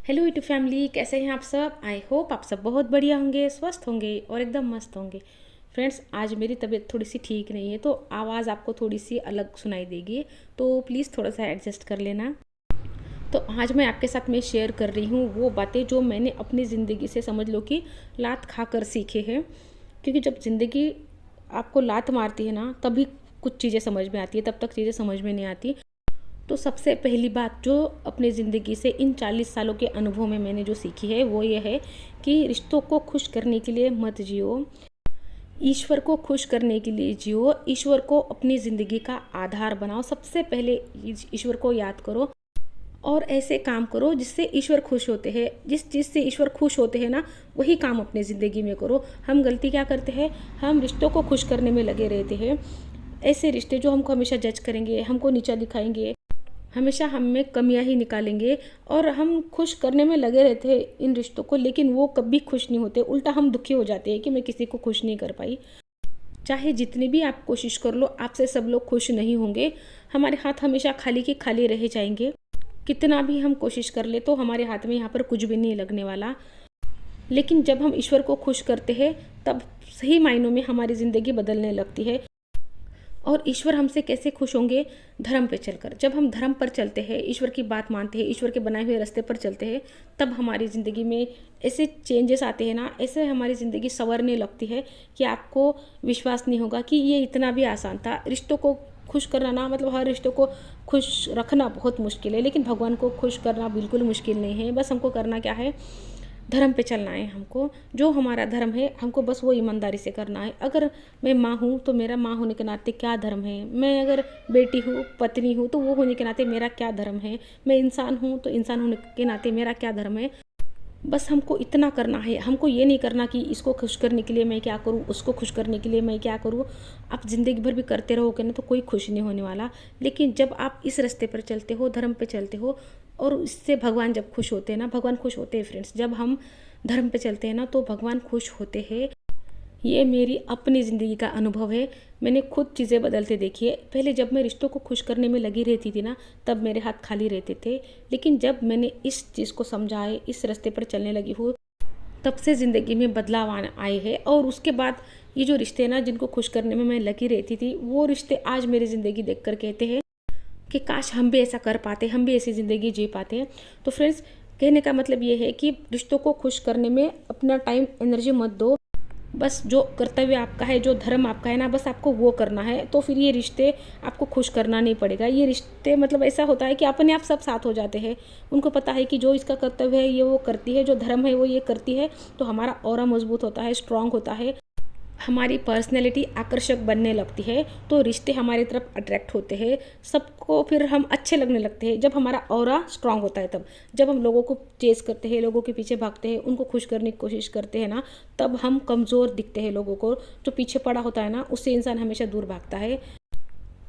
Hello YouTube family, कैसे हैं आप सब। आई होप आप सब बहुत बढ़िया होंगे, स्वस्थ होंगे और एकदम मस्त होंगे। फ्रेंड्स, आज मेरी तबीयत थोड़ी सी ठीक नहीं है तो आवाज़ आपको थोड़ी सी अलग सुनाई देगी, तो प्लीज़ थोड़ा सा एडजस्ट कर लेना। तो आज मैं आपके साथ में शेयर कर रही हूँ वो बातें जो मैंने अपनी ज़िंदगी से समझ लो कि लात खा कर सीखे हैं। क्योंकि जब ज़िंदगी आपको लात मारती है ना, तभी कुछ चीज़ें समझ में आती है, तब तक चीज़ें समझ में नहीं आती। तो सबसे पहली बात जो अपनी ज़िंदगी से इन 40 सालों के अनुभव में मैंने जो सीखी है वो ये है कि रिश्तों को खुश करने के लिए मत जियो, ईश्वर को खुश करने के लिए जियो। ईश्वर को अपनी ज़िंदगी का आधार बनाओ। सबसे पहले ईश्वर को याद करो और ऐसे काम करो जिससे ईश्वर खुश होते हैं। जिस चीज़ से ईश्वर खुश होते हैं ना, वही काम अपनी ज़िंदगी में करो। हम गलती क्या करते हैं, हम रिश्तों को खुश करने में लगे रहते हैं। ऐसे रिश्ते जो हमको हमेशा जज करेंगे, हमको नीचा दिखाएंगे, हमेशा हम में कमियां ही निकालेंगे, और हम खुश करने में लगे रहते हैं इन रिश्तों को, लेकिन वो कभी खुश नहीं होते। उल्टा हम दुखी हो जाते हैं कि मैं किसी को खुश नहीं कर पाई। चाहे जितनी भी आप कोशिश कर लो, आपसे सब लोग खुश नहीं होंगे। हमारे हाथ हमेशा खाली के खाली रह जाएंगे। कितना भी हम कोशिश कर ले तो हमारे हाथ में यहाँ पर कुछ भी नहीं लगने वाला। लेकिन जब हम ईश्वर को खुश करते हैं, तब सही मायनों में हमारी ज़िंदगी बदलने लगती है। और ईश्वर हमसे कैसे खुश होंगे, धर्म पे चलकर। जब हम धर्म पर चलते हैं, ईश्वर की बात मानते हैं, ईश्वर के बनाए हुए रास्ते पर चलते हैं, तब हमारी ज़िंदगी में ऐसे चेंजेस आते हैं ना, ऐसे हमारी ज़िंदगी संवरने लगती है कि आपको विश्वास नहीं होगा कि ये इतना भी आसान था। रिश्तों को खुश करना ना, मतलब हर रिश्तों को खुश रखना बहुत मुश्किल है, लेकिन भगवान को खुश करना बिल्कुल मुश्किल नहीं है। बस हमको करना क्या है, धर्म पे चलना है। हमको जो हमारा धर्म है, हमको बस वो ईमानदारी से करना है। अगर मैं माँ हूँ तो मेरा माँ होने के नाते क्या धर्म है, मैं अगर बेटी हूँ, पत्नी हूँ, तो वो होने के नाते मेरा क्या धर्म है, मैं इंसान हूँ तो इंसान होने के नाते मेरा क्या धर्म है। बस हमको इतना करना है। हमको ये नहीं करना कि इसको खुश करने के लिए मैं क्या करूँ, उसको खुश करने के लिए मैं क्या करूँ। आप ज़िंदगी भर भी करते रहोगे ना, तो कोई खुश नहीं होने वाला। लेकिन जब आप इस रास्ते पर चलते हो, धर्म पे चलते हो, और इससे भगवान जब खुश होते हैं ना, भगवान खुश होते हैं फ्रेंड्स। जब हम धर्म पे चलते हैं ना, तो भगवान खुश होते हैं। ये मेरी अपनी ज़िंदगी का अनुभव है। मैंने खुद चीज़ें बदलते देखी है। पहले जब मैं रिश्तों को खुश करने में लगी रहती थी ना, तब मेरे हाथ खाली रहते थे। लेकिन जब मैंने इस चीज़ को समझा है, इस रास्ते पर चलने लगी हूँ, तब से ज़िंदगी में बदलाव आए हैं। और उसके बाद ये जो रिश्ते हैं ना, जिनको खुश करने में मैं लगी रहती थी, वो रिश्ते आज मेरी ज़िंदगी देखकर कहते हैं कि काश हम भी ऐसा कर पाते, हम भी ऐसी ज़िंदगी जी पाते। तो फ्रेंड्स, कहने का मतलब ये है कि रिश्तों को खुश करने में अपना टाइम एनर्जी मत दो। बस जो कर्तव्य आपका है, जो धर्म आपका है ना, बस आपको वो करना है। तो फिर ये रिश्ते आपको खुश करना नहीं पड़ेगा। ये रिश्ते मतलब ऐसा होता है कि अपने आप सब साथ हो जाते हैं। उनको पता है कि जो इसका कर्तव्य है ये वो करती है, जो धर्म है वो ये करती है, तो हमारा ऑरा मजबूत होता है, स्ट्रांग होता है, हमारी पर्सनैलिटी आकर्षक बनने लगती है, तो रिश्ते हमारी तरफ अट्रैक्ट होते हैं। सबको फिर हम अच्छे लगने लगते हैं जब हमारा ऑरा स्ट्रांग होता है। तब जब हम लोगों को चेस करते हैं, लोगों के पीछे भागते हैं, उनको खुश करने की कोशिश करते हैं ना, तब हम कमज़ोर दिखते हैं लोगों को। जो पीछे पड़ा होता है ना, उससे इंसान हमेशा दूर भागता है।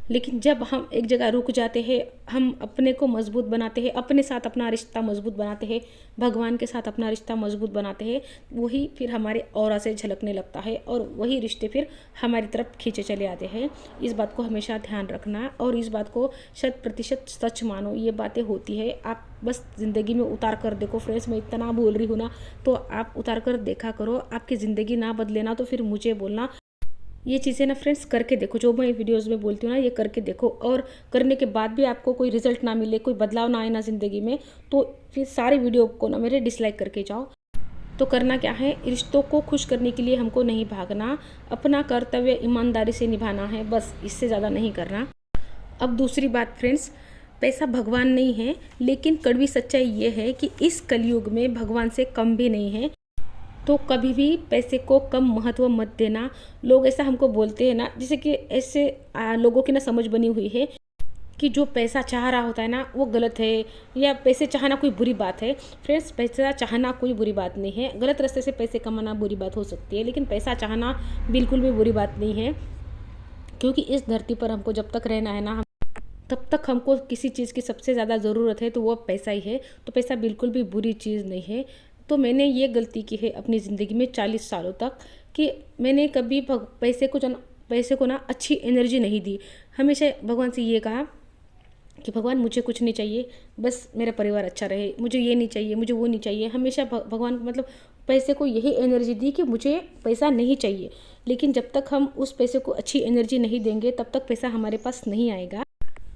लेकिन जब हम एक जगह रुक जाते हैं, हम अपने को मजबूत बनाते हैं, अपने साथ अपना रिश्ता मजबूत बनाते हैं, भगवान के साथ अपना रिश्ता मजबूत बनाते हैं, वही फिर हमारे ऑरा से झलकने लगता है, और वही रिश्ते फिर हमारी तरफ खींचे चले आते हैं। इस बात को हमेशा ध्यान रखना, और इस बात को 100% सच मानो। ये बातें होती है, आप बस ज़िंदगी में उतार कर देखो। फ्रेंड्स, मैं इतना बोल रही हूँ ना, तो आप उतार कर देखा करो। आपकी ज़िंदगी ना बदले ना, तो फिर मुझे बोलना। ये चीज़ें ना फ्रेंड्स करके देखो, जो मैं वीडियोस में बोलती हूँ ना, ये करके देखो। और करने के बाद भी आपको कोई रिजल्ट ना मिले, कोई बदलाव ना आए ना ज़िंदगी में, तो फिर सारे वीडियो को ना मेरे डिसलाइक करके जाओ। तो करना क्या है, रिश्तों को खुश करने के लिए हमको नहीं भागना, अपना कर्तव्य ईमानदारी से निभाना है, बस इससे ज़्यादा नहीं करना। अब दूसरी बात फ्रेंड्स, पैसा भगवान नहीं है, लेकिन कड़वी सच्चाई ये है कि इस कलयुग में भगवान से कम भी नहीं है। तो कभी भी पैसे को कम महत्व मत देना। लोग ऐसा हमको बोलते हैं ना, जैसे कि ऐसे लोगों की ना समझ बनी हुई है कि जो पैसा चाह रहा होता है ना, वो गलत है, या पैसे चाहना कोई बुरी बात है। फ्रेंड्स, पैसा चाहना कोई बुरी बात नहीं है। गलत रास्ते से पैसे कमाना बुरी बात हो सकती है, लेकिन पैसा चाहना बिल्कुल भी बुरी बात नहीं है। क्योंकि इस धरती पर हमको जब तक रहना है ना, तब तक हमको किसी चीज़ की सबसे ज़्यादा ज़रूरत है, तो वो पैसा ही है। तो पैसा बिल्कुल भी बुरी चीज़ नहीं है। तो मैंने ये गलती की है अपनी ज़िंदगी में 40 सालों तक, कि मैंने कभी पैसे को ना अच्छी एनर्जी नहीं दी। हमेशा भगवान से ये कहा कि भगवान मुझे कुछ नहीं चाहिए, बस मेरा परिवार अच्छा रहे, मुझे ये नहीं चाहिए, मुझे वो नहीं चाहिए। हमेशा भगवान मतलब पैसे को यही एनर्जी दी कि मुझे पैसा नहीं चाहिए। लेकिन जब तक हम उस पैसे को अच्छी एनर्जी नहीं देंगे तब तक पैसा हमारे पास नहीं आएगा।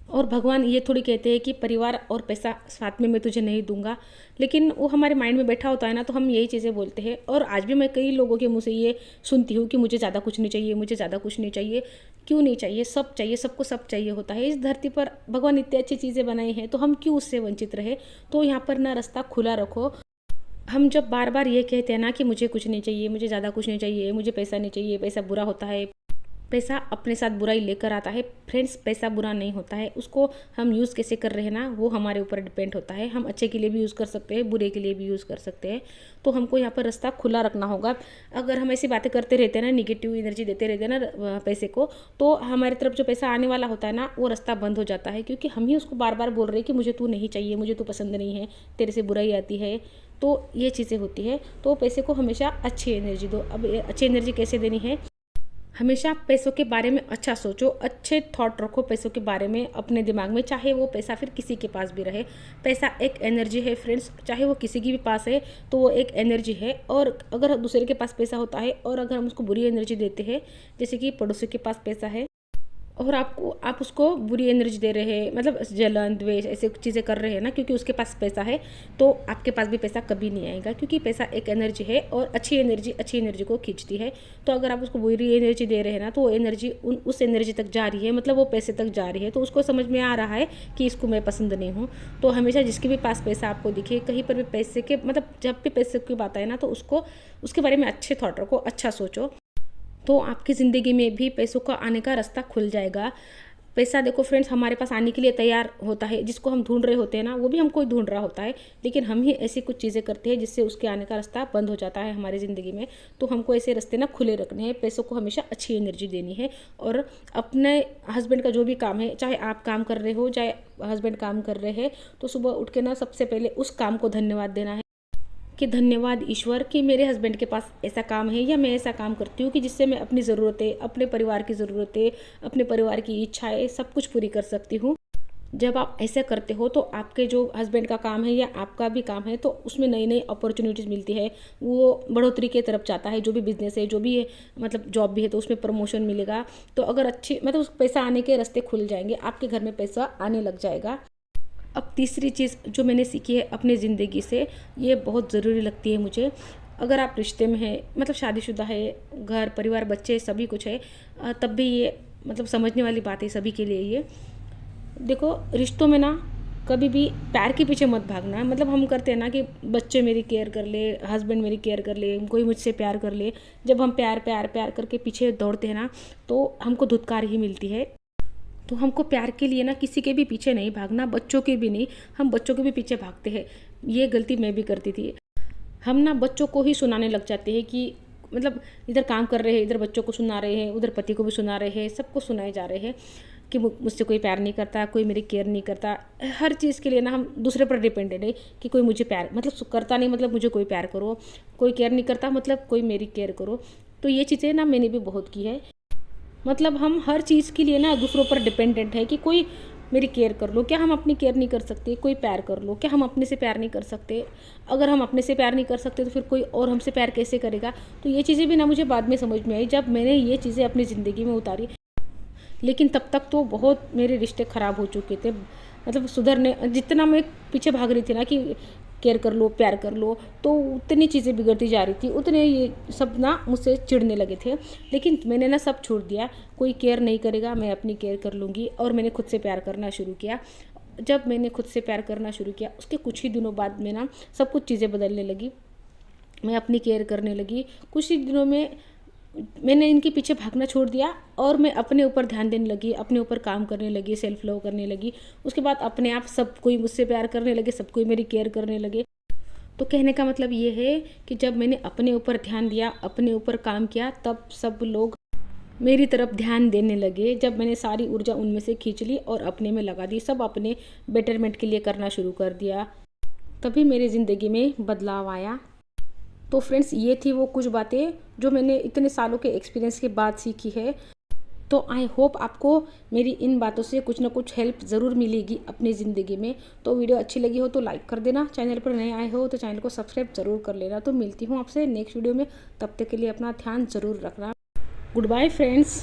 और भगवान ये थोड़ी कहते हैं कि परिवार और पैसा साथ में मैं तुझे नहीं दूंगा, लेकिन वो हमारे माइंड में बैठा होता है ना, तो हम यही चीज़ें बोलते हैं। और आज भी मैं कई लोगों के मुँह से ये सुनती हूँ कि मुझे ज़्यादा कुछ नहीं चाहिए, मुझे ज़्यादा कुछ नहीं चाहिए। क्यों नहीं चाहिए? सब चाहिए, सबको सब चाहिए होता है। इस धरती पर भगवान इतनी अच्छी चीज़ें बनाई हैं, तो हम क्यों उससे वंचित रहे? तो यहाँ पर ना रास्ता खुला रखो। हम जब बार बार ये कहते हैं ना कि मुझे कुछ नहीं चाहिए, मुझे ज़्यादा कुछ नहीं चाहिए, मुझे पैसा नहीं चाहिए, पैसा बुरा होता है, पैसा अपने साथ बुराई लेकर आता है। फ्रेंड्स, पैसा बुरा नहीं होता है, उसको हम यूज़ कैसे कर रहे हैं ना, वो हमारे ऊपर डिपेंड होता है। हम अच्छे के लिए भी यूज़ कर सकते हैं, बुरे के लिए भी यूज़ कर सकते हैं। तो हमको यहाँ पर रास्ता खुला रखना होगा। अगर हम ऐसी बातें करते रहते हैं ना, निगेटिव एनर्जी देते रहते हैं ना पैसे को, तो हमारी तरफ जो पैसा आने वाला होता है ना, वो रास्ता बंद हो जाता है। क्योंकि हम ही उसको बार बार बोल रहे हैं कि मुझे तू नहीं चाहिए, मुझे तू पसंद नहीं है, तेरे से बुराई आती है। तो ये चीज़ें होती है। तो पैसे को हमेशा अच्छी एनर्जी दो। अब अच्छी एनर्जी कैसे देनी है? हमेशा पैसों के बारे में अच्छा सोचो, अच्छे थॉट रखो पैसों के बारे में अपने दिमाग में, चाहे वो पैसा फिर किसी के पास भी रहे। पैसा एक एनर्जी है फ्रेंड्स, चाहे वो किसी के भी पास है तो वो एक एनर्जी है। और अगर दूसरे के पास पैसा होता है और अगर हम उसको बुरी एनर्जी देते हैं, जैसे कि पड़ोसी के पास पैसा है और आप उसको बुरी एनर्जी दे रहे हैं, मतलब जलन द्वेष ऐसे चीज़ें कर रहे हैं ना, क्योंकि उसके पास पैसा है, तो आपके पास भी पैसा कभी नहीं आएगा। क्योंकि पैसा एक एनर्जी है और अच्छी एनर्जी को खींचती है। तो अगर आप उसको बुरी एनर्जी दे रहे हैं ना, तो वो एनर्जी उस एनर्जी तक जा रही है, मतलब वो पैसे तक जा रही है। तो उसको समझ में आ रहा है कि इसको मैं पसंद नहीं हूँ। तो हमेशा जिसके भी पास पैसा आपको दिखे, कहीं पर भी पैसे के मतलब जब भी पैसे की बात आए ना, तो उसके बारे में अच्छे थॉट रखो, अच्छा सोचो। तो आपकी ज़िंदगी में भी पैसों का आने का रास्ता खुल जाएगा। पैसा देखो फ्रेंड्स, हमारे पास आने के लिए तैयार होता है। जिसको हम ढूंढ रहे होते हैं ना, वो भी हमको ही ढूंढ रहा होता है। लेकिन हम ही ऐसी कुछ चीज़ें करते हैं जिससे उसके आने का रास्ता बंद हो जाता है हमारी ज़िंदगी में। तो हमको ऐसे रास्ते ना खुले रखने हैं। पैसों को हमेशा अच्छी एनर्जी देनी है। और अपने हस्बैंड का जो भी काम है, चाहे आप काम कर रहे हो चाहे हस्बैंड काम कर रहे हैं, तो सुबह उठ के ना सबसे पहले उस काम को धन्यवाद देना है कि धन्यवाद ईश्वर कि मेरे हस्बैंड के पास ऐसा काम है, या मैं ऐसा काम करती हूँ कि जिससे मैं अपनी ज़रूरतें, अपने परिवार की ज़रूरतें, अपने परिवार की इच्छाएं सब कुछ पूरी कर सकती हूँ। जब आप ऐसा करते हो तो आपके जो हस्बैंड का काम है या आपका भी काम है, तो उसमें नई नई अपॉर्चुनिटीज़ मिलती है, वो बढ़ोतरी की तरफ जाता है। जो भी बिजनेस है, जो भी है, मतलब जॉब भी है, तो उसमें प्रमोशन मिलेगा। तो अगर अच्छी मतलब उस पैसा आने के रास्ते खुल जाएंगे, आपके घर में पैसा आने लग जाएगा। अब तीसरी चीज़ जो मैंने सीखी है अपनी ज़िंदगी से, ये बहुत ज़रूरी लगती है मुझे। अगर आप रिश्ते में हैं, मतलब शादीशुदा है, घर परिवार बच्चे सभी कुछ है, तब भी ये मतलब समझने वाली बात है सभी के लिए ये। देखो, रिश्तों में ना कभी भी प्यार के पीछे मत भागना है। मतलब हम करते हैं ना कि बच्चे मेरी केयर कर ले, हस्बैंड मेरी केयर कर ले, कोई मुझसे प्यार कर ले। जब हम प्यार प्यार प्यार करके पीछे दौड़ते हैं ना, तो हमको धुतकार ही मिलती है। तो हमको प्यार के लिए ना किसी के भी पीछे नहीं भागना, बच्चों के भी नहीं। हम बच्चों के भी पीछे भागते हैं, ये गलती मैं भी करती थी। हम ना बच्चों को ही सुनाने लग जाते हैं कि मतलब इधर काम कर रहे हैं, इधर बच्चों को सुना रहे हैं, उधर पति को भी सुना रहे हैं, सबको सुनाए जा रहे हैं कि मुझसे कोई प्यार नहीं करता, कोई मेरी केयर नहीं करता। हर चीज़ के लिए ना हम दूसरे पर डिपेंडेंट है कि कोई मुझे प्यार मतलब करता नहीं, मतलब मुझे कोई प्यार करो, कोई केयर नहीं करता मतलब कोई मेरी केयर करो। तो ये चीज़ें ना मैंने भी बहुत की है। मतलब हम हर चीज़ के लिए ना दूसरों पर डिपेंडेंट है कि कोई मेरी केयर कर लो। क्या हम अपनी केयर नहीं कर सकते? कोई प्यार कर लो। क्या हम अपने से प्यार नहीं कर सकते? अगर हम अपने से प्यार नहीं कर सकते तो फिर कोई और हमसे प्यार कैसे करेगा? तो ये चीज़ें भी ना मुझे बाद में समझ में आई, जब मैंने ये चीज़ें अपनी ज़िंदगी में उतारी। लेकिन तब तक तो बहुत मेरे रिश्ते ख़राब हो चुके थे। मतलब सुधरने जितना मैं पीछे भाग रही थी ना कि केयर कर लो, प्यार कर लो, तो उतनी चीज़ें बिगड़ती जा रही थी, उतने ये सब ना मुझसे चिढ़ने लगे थे। लेकिन मैंने ना सब छोड़ दिया। कोई केयर नहीं करेगा, मैं अपनी केयर कर लूँगी। और मैंने खुद से प्यार करना शुरू किया। जब मैंने खुद से प्यार करना शुरू किया, उसके कुछ ही दिनों बाद में ना सब कुछ चीज़ें बदलने लगी। मैं अपनी केयर करने लगी। कुछ ही दिनों में मैंने इनके पीछे भागना छोड़ दिया और मैं अपने ऊपर ध्यान देने लगी, अपने ऊपर काम करने लगी, सेल्फ लव करने लगी। उसके बाद अपने आप सब कोई मुझसे प्यार करने लगे, सब कोई मेरी केयर करने लगे। तो कहने का मतलब ये है कि जब मैंने अपने ऊपर ध्यान दिया, अपने ऊपर काम किया, तब सब लोग मेरी तरफ ध्यान देने लगे। जब मैंने सारी ऊर्जा उनमें से खींच ली और अपने में लगा दी, सब अपने बेटरमेंट के लिए करना शुरू कर दिया, तभी मेरी ज़िंदगी में बदलाव आया। तो फ्रेंड्स, ये थी वो कुछ बातें जो मैंने इतने सालों के एक्सपीरियंस के बाद सीखी है। तो आई होप आपको मेरी इन बातों से कुछ ना कुछ हेल्प ज़रूर मिलेगी अपनी ज़िंदगी में। तो वीडियो अच्छी लगी हो तो लाइक कर देना, चैनल पर नए आए हो तो चैनल को सब्सक्राइब ज़रूर कर लेना। तो मिलती हूँ आपसे नेक्स्ट वीडियो में, तब तक के लिए अपना ध्यान ज़रूर रखना। Good bye friends.